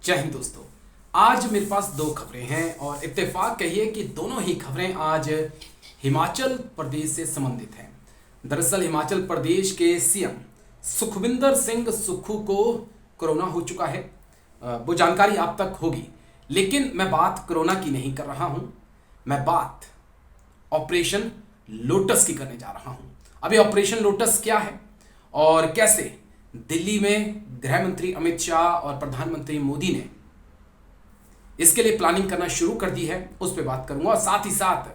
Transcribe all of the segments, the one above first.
जय हिंद दोस्तों। आज मेरे पास दो खबरें हैं और इत्तेफाक कहिए कि दोनों ही खबरें आज हिमाचल प्रदेश से संबंधित हैं। दरअसल हिमाचल प्रदेश के सीएम सुखविंदर सिंह सुक्खू को कोरोना हो चुका है। वो जानकारी आप तक होगी, लेकिन मैं बात कोरोना की नहीं कर रहा हूं। मैं बात ऑपरेशन लोटस की करने जा रहा हूं। अभी ऑपरेशन लोटस क्या है और कैसे दिल्ली में गृह मंत्री अमित शाह और प्रधानमंत्री मोदी ने इसके लिए प्लानिंग करना शुरू कर दी है, उस पर बात करूंगा। और साथ ही साथ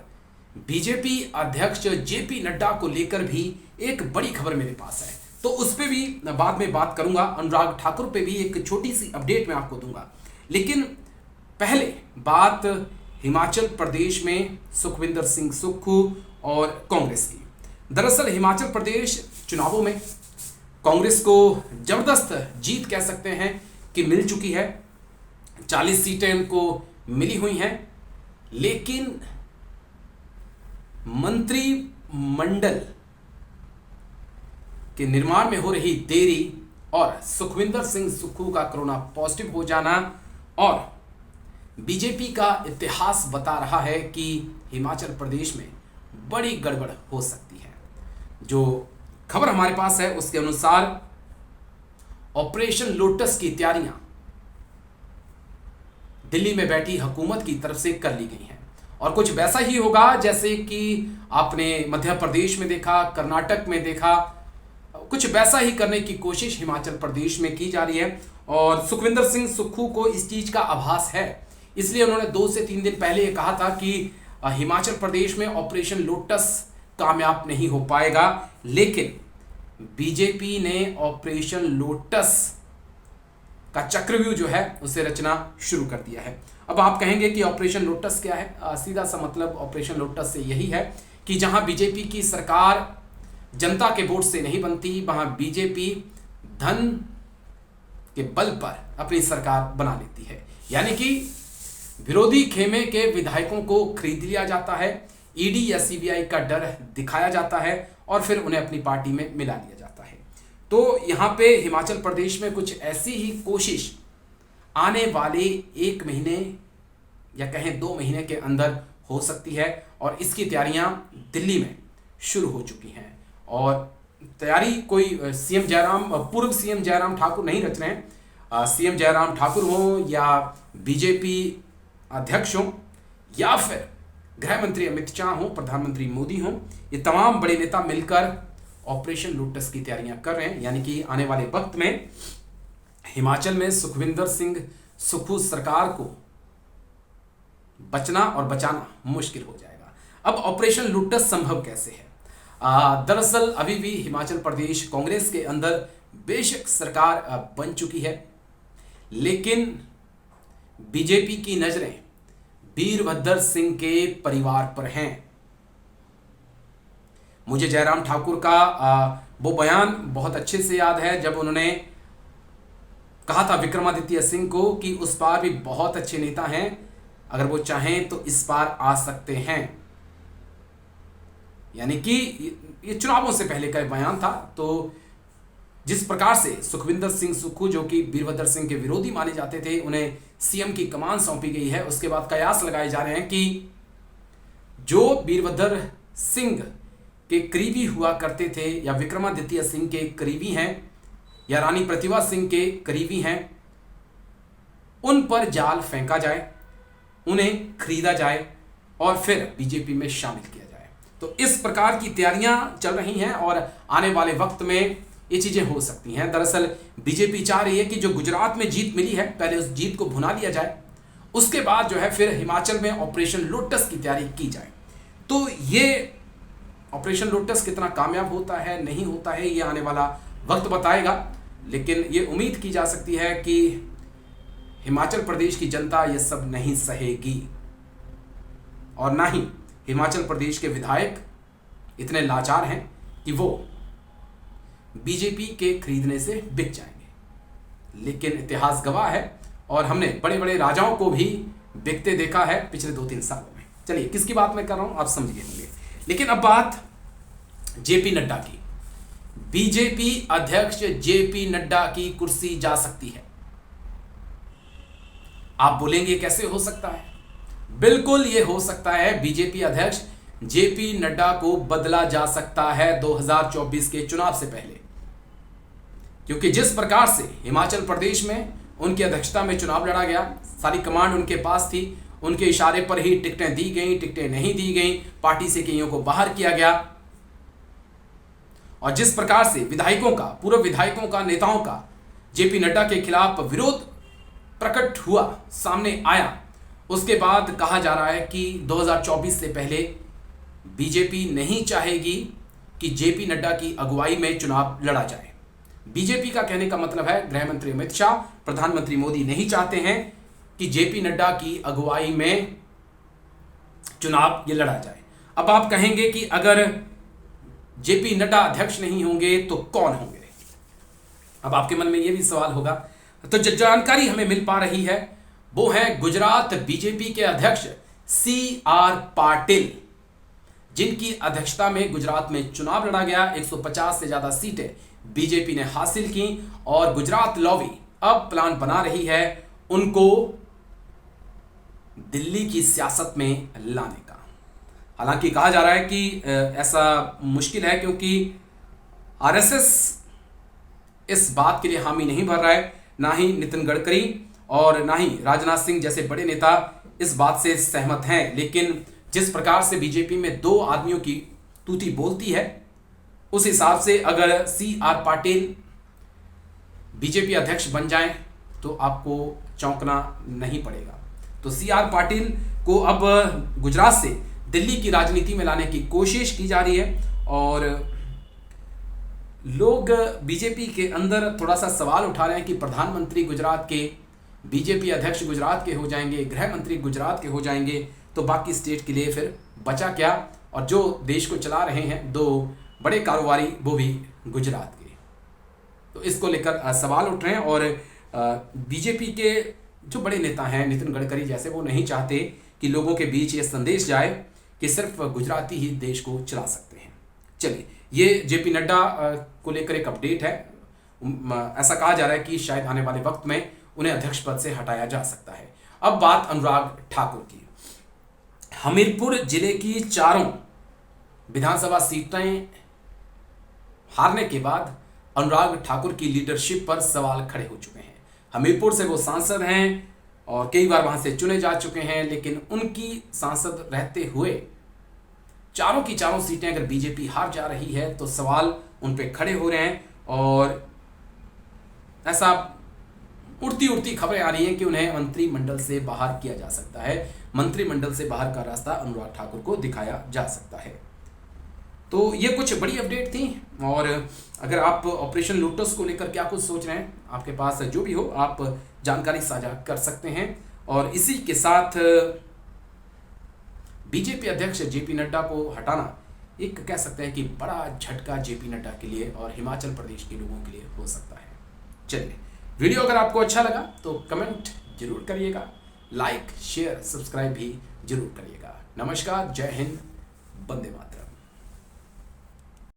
बीजेपी अध्यक्ष जेपी नड्डा को लेकर भी एक बड़ी खबर मेरे पास है, तो उस पर भी बाद में बात करूंगा। अनुराग ठाकुर पे भी एक छोटी सी अपडेट मैं आपको दूंगा, लेकिन पहले बात हिमाचल प्रदेश में सुखविंदर सिंह सुक्खू और कांग्रेस की। दरअसल हिमाचल प्रदेश चुनावों में कांग्रेस को जबरदस्त जीत कह सकते हैं कि मिल चुकी है। 40 सीटें उनको मिली हुई हैं, लेकिन मंत्रिमंडल के निर्माण में हो रही देरी और सुखविंदर सिंह सुक्खू का कोरोना पॉजिटिव हो जाना और बीजेपी का इतिहास बता रहा है कि हिमाचल प्रदेश में बड़ी गड़बड़ हो सकती है। जो खबर हमारे पास है उसके अनुसार ऑपरेशन लोटस की तैयारियां दिल्ली में बैठी हुकूमत की तरफ से कर ली गई हैं और कुछ वैसा ही होगा जैसे कि आपने मध्य प्रदेश में देखा, कर्नाटक में देखा। कुछ वैसा ही करने की कोशिश हिमाचल प्रदेश में की जा रही है और सुखविंदर सिंह सुक्खू को इस चीज का आभास है, इसलिए उन्होंने 2 से 3 दिन पहले ये कहा था कि हिमाचल प्रदेश में ऑपरेशन लोटस कामयाब नहीं हो पाएगा। लेकिन बीजेपी ने ऑपरेशन लोटस का चक्रव्यूह जो है उसे रचना शुरू कर दिया है। अब आप कहेंगे कि ऑपरेशन लोटस क्या है? सीधा सा मतलब ऑपरेशन लोटस से यही है कि जहां बीजेपी की सरकार जनता के वोट से नहीं बनती, वहां बीजेपी धन के बल पर अपनी सरकार बना लेती है। यानी कि विरोधी खेमे के विधायकों को खरीद लिया जाता है, ईडी या सीबीआई का डर दिखाया जाता है और फिर उन्हें अपनी पार्टी में मिला लिया जाता है। तो यहाँ पे हिमाचल प्रदेश में कुछ ऐसी ही कोशिश आने वाले 1 महीने या कहें 2 महीने के अंदर हो सकती है और इसकी तैयारियां दिल्ली में शुरू हो चुकी हैं। और तैयारी कोई पूर्व सीएम जयराम ठाकुर नहीं रच रहे हैं। सीएम जयराम ठाकुर हो या बीजेपी अध्यक्ष हो या फिर गृह मंत्री अमित शाह हो, प्रधानमंत्री मोदी हो, ये तमाम बड़े नेता मिलकर ऑपरेशन लोटस की तैयारियां कर रहे हैं। यानी कि आने वाले वक्त में हिमाचल में सुखविंदर सिंह सुक्खू सरकार को बचना और बचाना मुश्किल हो जाएगा। अब ऑपरेशन लोटस संभव कैसे है? दरअसल अभी भी हिमाचल प्रदेश कांग्रेस के अंदर बेशक सरकार बन चुकी है, लेकिन बीजेपी की नजरें वीरभद्र सिंह के परिवार पर हैं। मुझे जयराम ठाकुर का वो बयान बहुत अच्छे से याद है जब उन्होंने कहा था विक्रमादित्य सिंह को कि उस पार भी बहुत अच्छे नेता हैं, अगर वो चाहें तो इस पार आ सकते हैं। यानी कि ये चुनावों से पहले का बयान था। तो जिस प्रकार से सुखविंदर सिंह सुक्खू जो कि वीरभद्र सिंह के विरोधी माने जाते थे, उन्हें सीएम की कमान सौंपी गई है, उसके बाद कयास लगाए जा रहे हैं कि जो वीरभद्र सिंह के करीबी हुआ करते थे या विक्रमादित्य सिंह के करीबी हैं या रानी प्रतिभा सिंह के करीबी हैं, उन पर जाल फेंका जाए, उन्हें खरीदा जाए और फिर बीजेपी में शामिल किया जाए। तो इस प्रकार की तैयारियां चल रही हैं और आने वाले वक्त में ये चीजें हो सकती हैं। दरअसल बीजेपी चाह रही है कि जो गुजरात में जीत मिली है, पहले उस जीत को भुना लिया जाए, उसके बाद जो है फिर हिमाचल में ऑपरेशन लोटस की तैयारी की जाए। तो ये ऑपरेशन लोटस कितना कामयाब होता है नहीं होता है ये आने वाला वक्त बताएगा, लेकिन ये उम्मीद की जा सकती है कि हिमाचल प्रदेश की जनता ये सब नहीं सहेगी और ना ही हिमाचल प्रदेश के विधायक इतने लाचार हैं कि वो बीजेपी के खरीदने से बिक जाएंगे। लेकिन इतिहास गवाह है और हमने बड़े बड़े राजाओं को भी बिकते देखा है पिछले 2-3 सालों में। चलिए, किसकी बात मैं कर रहा हूं आप समझ गए होंगे। लेकिन अब बात जेपी नड्डा की। बीजेपी अध्यक्ष जेपी नड्डा की कुर्सी जा सकती है। आप बोलेंगे कैसे हो सकता है? बिल्कुल ये हो सकता है। बीजेपी अध्यक्ष जेपी नड्डा को बदला जा सकता है 2024 के चुनाव से पहले, क्योंकि जिस प्रकार से हिमाचल प्रदेश में उनकी अध्यक्षता में चुनाव लड़ा गया, सारी कमांड उनके पास थी, उनके इशारे पर ही टिकटें दी गई, टिकटें नहीं दी गई, पार्टी से कईयों को बाहर किया गया, और जिस प्रकार से विधायकों का, पूर्व विधायकों का, नेताओं का जेपी नड्डा के खिलाफ विरोध प्रकट हुआ, सामने आया, उसके बाद कहा जा रहा है कि 2024 से पहले बीजेपी नहीं चाहेगी कि जेपी नड्डा की अगुवाई में चुनाव लड़ा जाए। बीजेपी का कहने का मतलब है, गृह मंत्री अमित शाह, प्रधानमंत्री मोदी नहीं चाहते हैं कि जेपी नड्डा की अगुवाई में चुनाव ये लड़ा जाए। अब आप कहेंगे कि अगर जेपी नड्डा अध्यक्ष नहीं होंगे तो कौन होंगे? अब आपके मन में ये भी सवाल होगा। तो जो जानकारी हमें मिल पा रही है वो है गुजरात बीजेपी के अध्यक्ष CR पाटिल, जिनकी अध्यक्षता में गुजरात में चुनाव लड़ा गया। 150 से ज्यादा सीटें बीजेपी ने हासिल की और गुजरात लॉबी अब प्लान बना रही है उनको दिल्ली की सियासत में लाने का। हालांकि कहा जा रहा है कि ऐसा मुश्किल है, क्योंकि आरएसएस इस बात के लिए हामी नहीं भर रहा है, ना ही नितिन गडकरी और ना ही राजनाथ सिंह जैसे बड़े नेता इस बात से सहमत हैं। लेकिन जिस प्रकार से बीजेपी में दो आदमियों की तूती बोलती है, उस हिसाब से अगर CR पाटिल बीजेपी अध्यक्ष बन जाएं तो आपको चौंकना नहीं पड़ेगा। तो CR पाटिल को अब गुजरात से दिल्ली की राजनीति में लाने की कोशिश की जा रही है, और लोग बीजेपी के अंदर थोड़ा सा सवाल उठा रहे हैं कि प्रधानमंत्री गुजरात के, बीजेपी अध्यक्ष गुजरात के हो जाएंगे, गृह मंत्री गुजरात के हो जाएंगे, तो बाकी स्टेट के लिए फिर बचा क्या? और जो देश को चला रहे हैं दो बड़े कारोबारी, वो भी गुजरात के। तो इसको लेकर सवाल उठ रहे हैं, और बीजेपी के जो बड़े नेता हैं, नितिन गडकरी जैसे, वो नहीं चाहते कि लोगों के बीच ये संदेश जाए कि सिर्फ गुजराती ही देश को चला सकते हैं। चलिए, ये जेपी नड्डा को लेकर एक अपडेट है। ऐसा कहा जा रहा है कि शायद आने वाले वक्त में उन्हें अध्यक्ष पद से हटाया जा सकता है। अब बात अनुराग ठाकुर की। हमीरपुर जिले की चारों विधानसभा सीटें हारने के बाद अनुराग ठाकुर की लीडरशिप पर सवाल खड़े हो चुके हैं। हमीरपुर से वो सांसद हैं और कई बार वहां से चुने जा चुके हैं, लेकिन उनकी सांसद रहते हुए चारों की चारों सीटें अगर बीजेपी हार जा रही है तो सवाल उन पे खड़े हो रहे हैं, और ऐसा उड़ती उड़ती खबरें आ रही हैं कि उन्हें मंत्रिमंडल से बाहर किया जा सकता है। मंत्रिमंडल से बाहर का रास्ता अनुराग ठाकुर को दिखाया जा सकता है। तो ये कुछ बड़ी अपडेट थी, और अगर आप ऑपरेशन लोटस को लेकर क्या कुछ सोच रहे हैं, आपके पास जो भी हो आप जानकारी साझा कर सकते हैं। और इसी के साथ बीजेपी अध्यक्ष जेपी नड्डा को हटाना एक कह सकते हैं कि बड़ा झटका जेपी नड्डा के लिए और हिमाचल प्रदेश के लोगों के लिए हो सकता है। चलिए, वीडियो अगर आपको अच्छा लगा तो कमेंट जरूर करिएगा, लाइक शेयर सब्सक्राइब भी जरूर करिएगा। नमस्कार, जय हिंद, वंदे मातरम।